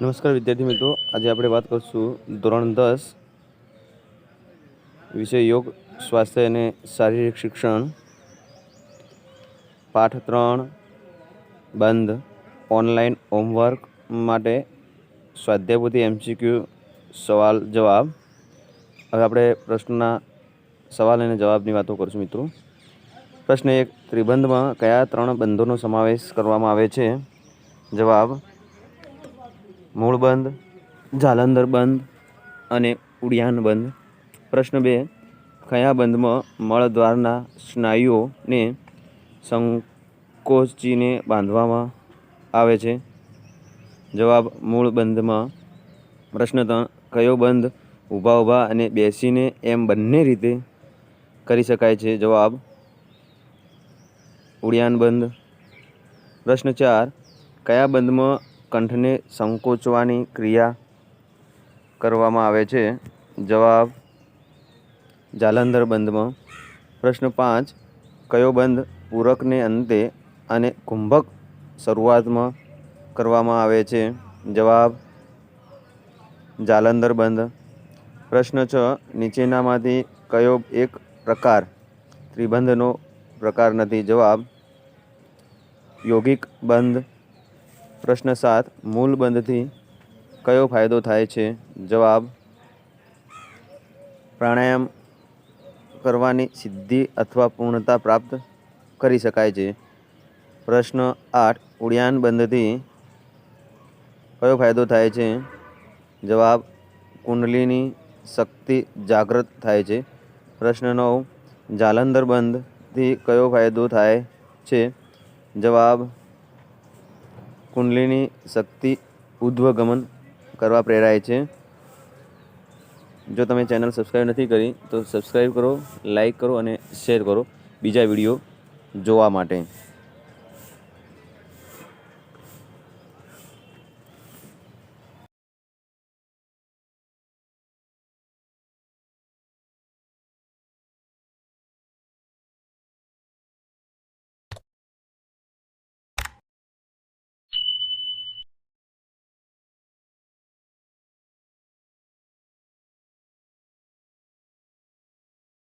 નમસ્કાર વિદ્યાર્થી મિત્રો, આજે આપણે વાત કરશું ધોરણ 10 વિષય યોગ, સ્વાસ્થ્ય અને શારીરિક શિક્ષણ, પાઠ 3 બંધ, ઓનલાઈન હોમવર્ક માટે સ્વાધ્યાયપોથી MCQ સવાલ જવાબ. હવે આપણે પ્રશ્નના સવાલ અને જવાબની વાતો કરશું મિત્રો. પ્રશ્ન 1, ત્રિબંધમાં કયા 3 બંધોનો સમાવેશ કરવામાં આવે છે? જવાબ: મૂળ બંધ, જાલંધર બંધ અને ઉડિયાન બંધ. પ્રશ્ન 2, કયા બંધમાં મળદ્વારના સ્નાયુઓને સંકોચીને બાંધવામાં આવે છે? જવાબ: મૂળ બંધમાં. પ્રશ્ન 3, કયો બંધ ઊભા અને બેસીને એમ બંને રીતે કરી શકાય છે? જવાબ: ઉડિયાન બંધ. પ્રશ્ન 4, કયા બંધમાં કંઠને સંકોચવાની ક્રિયા કરવામાં આવે છે? જવાબ: જાલંધર બંધમાં. પ્રશ્ન 5, કયો બંધ પૂરકને અંતે અને કુંભક શરૂઆતમાં કરવામાં આવે છે? જવાબ: જાલંધર બંધ. પ્રશ્ન 6, નીચેનામાંથી કયો એક પ્રકાર ત્રિબંધનો પ્રકાર નથી? જવાબ: યૌગિક બંધ. પ્રશ્ન 7, મૂળ બંધથી કયો ફાયદો થાય છે? જવાબ: પ્રાણાયામ કરવાની સિદ્ધિ અથવા પૂર્ણતા પ્રાપ્ત કરી શકાય છે. પ્રશ્ન 8, ઉડિયાન બંધથી કયો ફાયદો થાય છે? જવાબ: કુંડલીની શક્તિ જાગૃત થાય છે. પ્રશ્ન 9, જાલંધર બંધથી કયો ફાયદો થાય છે? જવાબ: કુંડલીની શક્તિ ઉર્ધ્વગમન કરવા પ્રેરાય છે. જો તમે ચેનલ સબસ્ક્રાઈબ નથી કરી તો સબસ્ક્રાઈબ કરો, લાઈક કરો અને શેર કરો બીજા વિડીયો જોવા માટે.